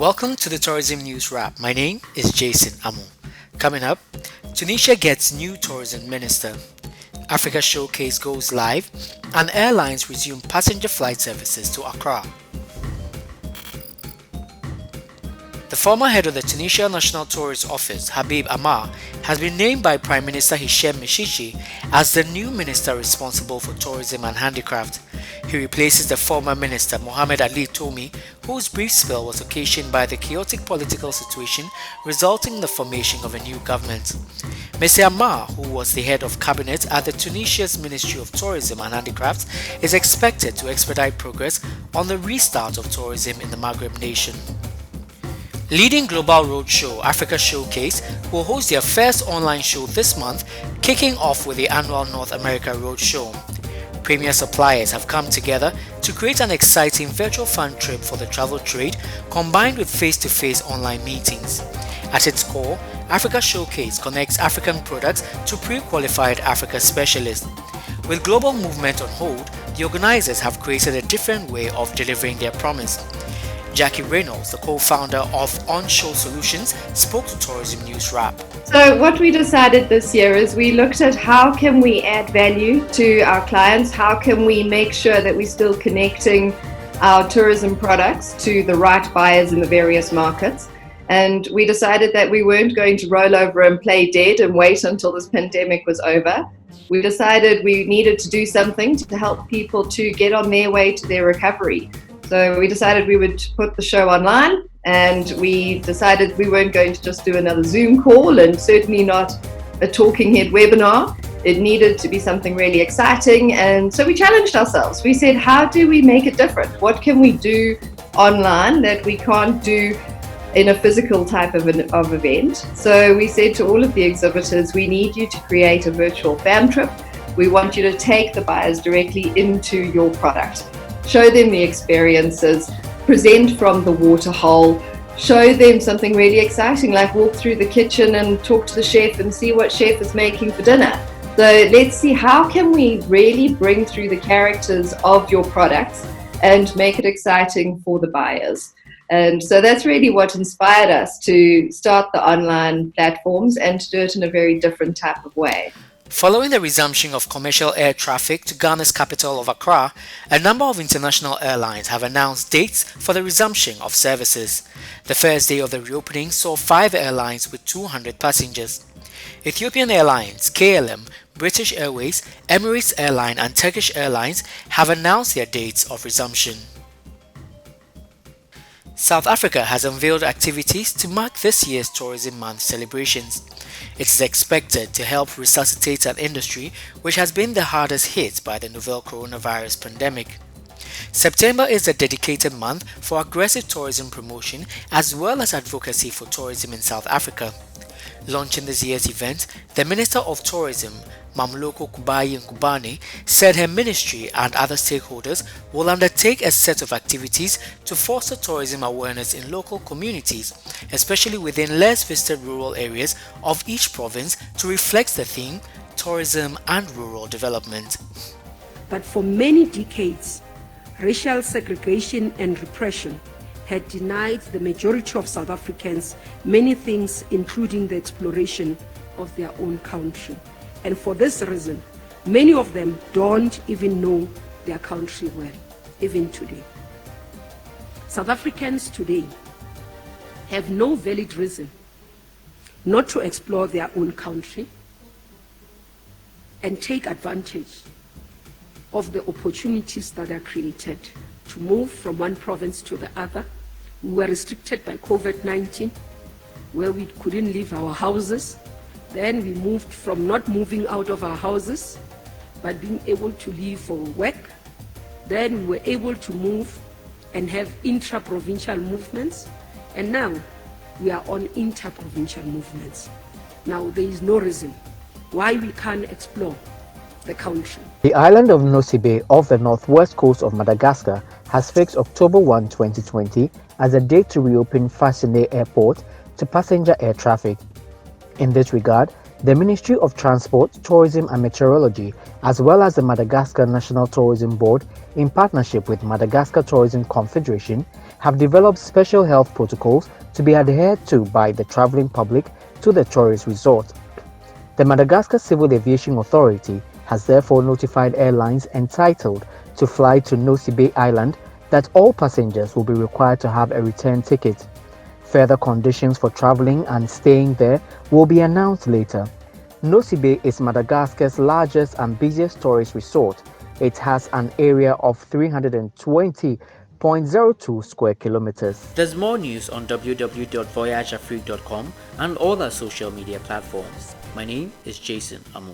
Welcome to the Tourism News Wrap. My name is Jason Amo. Coming up, Tunisia gets new tourism minister. Africa Showcase goes live and airlines resume passenger flight services to Accra. The former head of the Tunisia National Tourist Office, Habib Amar, has been named by Prime Minister Hichem Mechichi as the new minister responsible for tourism and handicraft. He replaces the former minister Mohamed Ali Toumi, whose brief spell was occasioned by the chaotic political situation resulting in the formation of a new government. Mr. Amar, who was the head of cabinet at the Tunisia's Ministry of Tourism and Handicrafts, is expected to expedite progress on the restart of tourism in the Maghreb nation. Leading global roadshow Africa Showcase will host their first online show this month, kicking off with the annual North America Roadshow. Premier suppliers have come together to create an exciting virtual fan trip for the travel trade combined with face-to-face online meetings. At its core, Africa Showcase connects African products to pre-qualified Africa specialists. With global movement on hold, the organizers have created a different way of delivering their promise. Jackie Reynolds, the co-founder of On-Show Solutions, spoke to Tourism News Wrap. So what we decided this year is we looked at how can we add value to our clients, how can we make sure that we're still connecting our tourism products to the right buyers in the various markets. And we decided that we weren't going to roll over and play dead and wait until this pandemic was over. We decided we needed to do something to help people to get on their way to their recovery. So we decided we would put the show online, and we decided we weren't going to just do another Zoom call and certainly not a talking head webinar. It needed to be something really exciting, and so we challenged ourselves. We said, how do we make it different? What can we do online that we can't do in a physical type of event? So we said to all of the exhibitors, we need you to create a virtual fam trip. We want you to take the buyers directly into your product. Show them the experiences, present from the waterhole, show them something really exciting, like walk through the kitchen and talk to the chef and see what chef is making for dinner. So let's see, how can we really bring through the characters of your products and make it exciting for the buyers? And so that's really what inspired us to start the online platforms and to do it in a very different type of way. Following the resumption of commercial air traffic to Ghana's capital of Accra, a number of international airlines have announced dates for the resumption of services. The first day of the reopening saw 5 airlines with 200 passengers. Ethiopian Airlines, KLM, British Airways, Emirates Airline and Turkish Airlines have announced their dates of resumption. South Africa has unveiled activities to mark this year's Tourism Month celebrations. It is expected to help resuscitate an industry which has been the hardest hit by the novel coronavirus pandemic. September is a dedicated month for aggressive tourism promotion as well as advocacy for tourism in South Africa. Launching this year's event, the Minister of Tourism, Mamloko Kubayi Nkubane, said her ministry and other stakeholders will undertake a set of activities to foster tourism awareness in local communities, especially within less visited rural areas of each province, to reflect the theme, tourism and rural development. But for many decades, racial segregation and repression had denied the majority of South Africans many things, including the exploration of their own country. And for this reason, many of them don't even know their country well, even today. South Africans today have no valid reason not to explore their own country and take advantage of the opportunities that are created to move from one province to the other. We were restricted by COVID-19, where we couldn't leave our houses. Then we moved from not moving out of our houses, but being able to leave for work. Then we were able to move and have intra-provincial movements. And now we are on inter-provincial movements. Now there is no reason why we can't explore the country. The island of Nosy off the northwest coast of Madagascar has fixed October 1, 2020 as a date to reopen Fasine Airport to passenger air traffic. In this regard, the Ministry of Transport, Tourism and Meteorology, as well as the Madagascar National Tourism Board, in partnership with Madagascar Tourism Confederation, have developed special health protocols to be adhered to by the traveling public to the tourist resort. The Madagascar Civil Aviation Authority has therefore notified airlines entitled to fly to Nosy Be Island that all passengers will be required to have a return ticket. Further conditions for traveling and staying there will be announced later. Nosy Be is Madagascar's largest and busiest tourist resort. It has an area of 320.02 square kilometers. There's more news on www.voyageafrique.com and all our social media platforms. My name is Jason Amu.